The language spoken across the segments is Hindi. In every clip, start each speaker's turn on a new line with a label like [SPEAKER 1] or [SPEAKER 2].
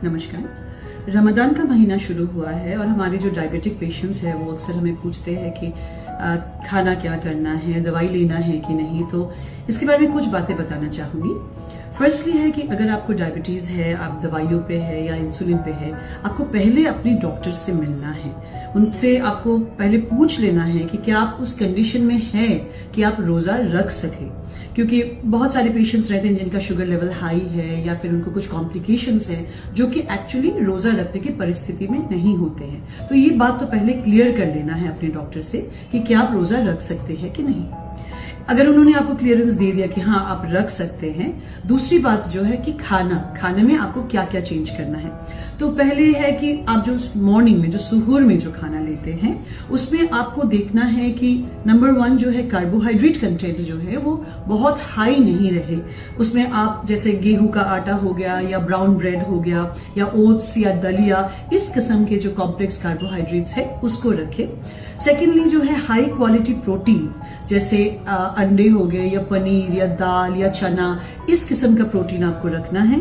[SPEAKER 1] नमस्कार। रमज़ान का महीना शुरू हुआ है और हमारे जो डायबिटिक पेशेंट्स हैं वो अक्सर हमें पूछते हैं कि खाना क्या करना है, दवाई लेना है कि नहीं। तो इसके बारे में कुछ बातें बताना चाहूँगी। फर्स्टली है कि अगर आपको डायबिटीज़ है, आप दवाइयों पे है या इंसुलिन पे है, आपको पहले अपने डॉक्टर से मिलना है। उनसे आपको पहले पूछ लेना है कि क्या आप उस कंडीशन में है कि आप रोज़ा रख सकें, क्योंकि बहुत सारे पेशेंट्स रहते हैं जिनका शुगर लेवल हाई है या फिर उनको कुछ कॉम्प्लिकेशंस हैं जो कि एक्चुअली रोज़ा रखने की परिस्थिति में नहीं होते हैं। तो ये बात तो पहले क्लियर कर लेना है अपने डॉक्टर से कि क्या आप रोज़ा रख सकते हैं कि नहीं। अगर उन्होंने आपको क्लियरेंस दे दिया कि हाँ आप रख सकते हैं, दूसरी बात जो है कि खाने में आपको क्या क्या चेंज करना है। तो पहले है कि आप जो मॉर्निंग में, जो सुहूर में जो खाना लेते हैं, उसमें आपको देखना है कि नंबर 1 जो है कार्बोहाइड्रेट कंटेंट जो है वो बहुत हाई नहीं रहे। उसमें आप जैसे गेहूं का आटा हो गया या ब्राउन ब्रेड हो गया या ओट्स या दलिया, इस किस्म के जो कॉम्प्लेक्स कार्बोहाइड्रेट्स है उसको रखें। सेकेंडली जो है हाई क्वालिटी प्रोटीन, जैसे अंडे हो गए या पनीर या दाल या चना, इस किस्म का प्रोटीन आपको रखना है।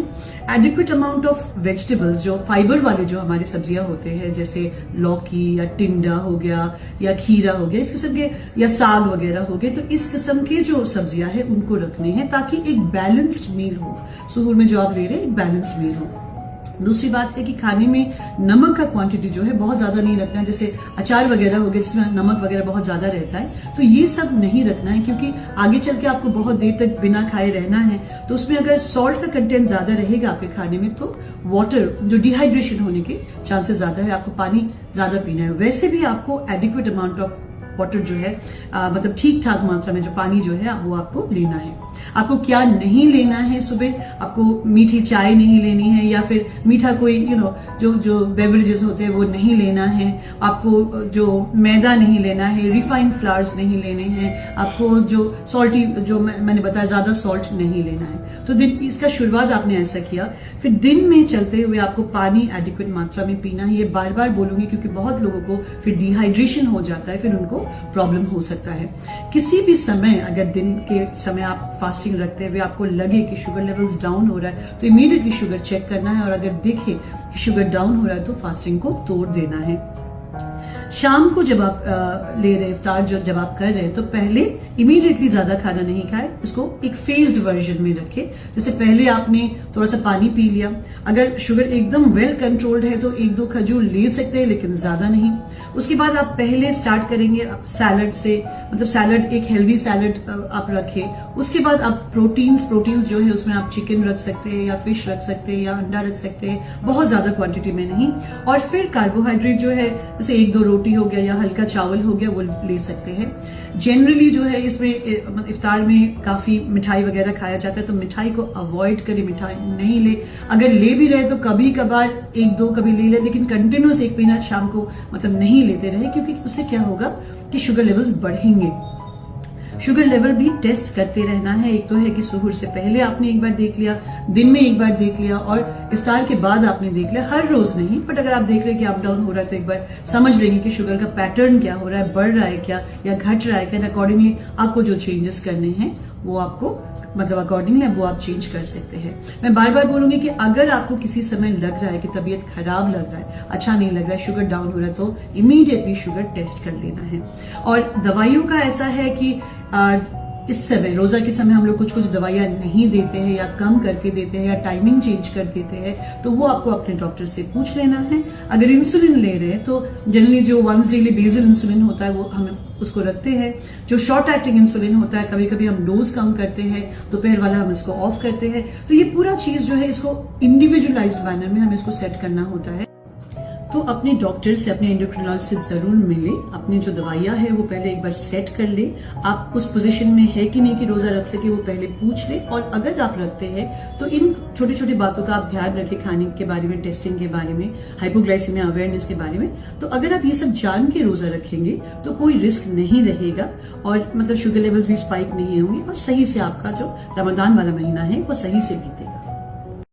[SPEAKER 1] एडिक्वेट अमाउंट ऑफ वेजिटेबल्स, जो फाइबर वाले जो हमारी सब्जियां होते हैं, जैसे लौकी या टिंडा हो गया या खीरा हो गया, इस किस्म के, या साग वगैरह हो गए, तो इस किस्म के जो सब्जियां हैं उनको रखनी है ताकि एक बैलेंस्ड मील हो। सुहूर में जो आप ले रहे हैं एक बैलेंस्ड मील हो। दूसरी बात है कि खाने में नमक का क्वांटिटी जो है बहुत ज्यादा नहीं रखना है। जैसे अचार वगैरह हो गया जिसमें नमक वगैरह बहुत ज्यादा रहता है, तो ये सब नहीं रखना है, क्योंकि आगे चल के आपको बहुत देर तक बिना खाए रहना है। तो उसमें अगर सॉल्ट का कंटेंट ज्यादा रहेगा आपके खाने में, तो वाटर, जो डिहाइड्रेशन होने के चांसेस ज्यादा है, आपको पानी ज्यादा पीना है। वैसे भी आपको एडिक्वेट अमाउंट ऑफ वाटर जो है मतलब ठीक ठाक मात्रा में जो पानी जो है वो आपको लेना है। आपको क्या नहीं लेना है, सुबह आपको मीठी चाय नहीं लेनी है या फिर मीठा कोई जो बेवरेजेस होते हैं वो नहीं लेना है। आपको जो मैदा नहीं लेना है, रिफाइंड फ्लावर्स नहीं लेने हैं। आपको जो सॉल्टी, जो मैंने बताया, ज्यादा सॉल्ट नहीं लेना है। तो दिन इसका शुरुआत आपने ऐसा किया, फिर दिन में चलते हुए आपको पानी एडिक्वेट मात्रा में पीना है। ये बार बार बोलूंगी क्योंकि बहुत लोगों को फिर डिहाइड्रेशन हो जाता है, फिर उनको प्रॉब्लम हो सकता है। किसी भी समय, अगर दिन के समय आप फास्टिंग रखते हुए आपको लगे कि शुगर लेवल्स डाउन हो रहा है, तो इमीडिएटली शुगर चेक करना है, और अगर देखे कि शुगर डाउन हो रहा है तो फास्टिंग को तोड़ देना है। शाम को जब आप ले रहे इफ्तार जब आप कर रहे हैं, तो पहले इमीडिएटली ज्यादा खाना नहीं खाए, उसको एक फेज्ड वर्जन में रखे। जैसे पहले आपने थोड़ा सा पानी पी लिया, अगर शुगर एकदम वेल कंट्रोल्ड है तो 1-2 खजूर ले सकते हैं, लेकिन ज्यादा नहीं। उसके बाद आप पहले स्टार्ट करेंगे सैलड से, मतलब सैलड, एक हेल्दी सैलड आप रखें। उसके बाद आप प्रोटीन्स जो है उसमें आप चिकन रख सकते हैं या फिश रख सकते हैं या अंडा रख सकते हैं, बहुत ज्यादा क्वांटिटी में नहीं। और फिर कार्बोहाइड्रेट जो है, जैसे 1-2 रोटी हो गया या हल्का चावल हो गया, वो ले सकते हैं। जनरली जो है इसमें इफ्तार में काफी मिठाई वगैरह खाया जाता है, तो मिठाई को अवॉइड करें, मिठाई नहीं ले। अगर ले भी रहे तो कभी कभार 1-2 कभी ले ले, लेकिन कंटिन्यूअस 1 महीना शाम को मतलब नहीं लेते रहे, क्योंकि उससे क्या होगा कि शुगर लेवल्स बढ़ेंगे। शुगर लेवल भी टेस्ट करते रहना है। एक तो है कि सुहूर से पहले आपने एक बार देख लिया, दिन में एक बार देख लिया, और इफ्तार के बाद आपने देख लिया। हर रोज नहीं, बट अगर आप देख रहे हैं कि अप डाउन हो रहा है तो एक बार समझ लेंगे कि शुगर का पैटर्न क्या हो रहा है, बढ़ रहा है क्या या घट रहा है क्या। अकॉर्डिंगली आपको जो चेंजेस करने हैं वो आपको, मतलब अकॉर्डिंगली वो आप चेंज कर सकते हैं। मैं बार बार बोलूंगी कि अगर आपको किसी समय लग रहा है कि तबीयत खराब लग रहा है, अच्छा नहीं लग रहा है, शुगर डाउन हो रहा है, तो इमीडिएटली शुगर टेस्ट कर लेना है। और दवाइयों का ऐसा है कि इस समय रोजा के समय हम लोग कुछ दवाइयां नहीं देते हैं या कम करके देते हैं या टाइमिंग चेंज कर देते हैं, तो वो आपको अपने डॉक्टर से पूछ लेना है। अगर इंसुलिन ले रहे हैं तो जनरली जो वंस डेली बेसल इंसुलिन होता है वो हम उसको रखते हैं। जो शॉर्ट एक्टिंग इंसुलिन होता है, कभी कभी हम डोज कम करते हैं, दोपहर वाला हम इसको ऑफ करते हैं। तो ये पूरा चीज जो है इसको इंडिविजुअलाइज मैनर में हमें इसको सेट करना होता है। तो अपने डॉक्टर से, अपने एंडोक्रिनोलॉजिस्ट से जरूर मिले, अपनी जो दवाइयां है वो पहले एक बार सेट कर ले। आप उस पोजीशन में है कि नहीं कि रोजा रख सके, वो पहले पूछ ले। और अगर आप रखते हैं तो इन छोटी छोटी बातों का आप ध्यान रखें, खाने के बारे में, टेस्टिंग के बारे में, हाइपोग्लाइसीमिया अवेयरनेस के बारे में। तो अगर आप ये सब जान के रोजा रखेंगे तो कोई रिस्क नहीं रहेगा, और मतलब शुगर लेवल्स भी स्पाइक नहीं होंगे, और सही से आपका जो रमजान वाला महीना है वो सही से बीते।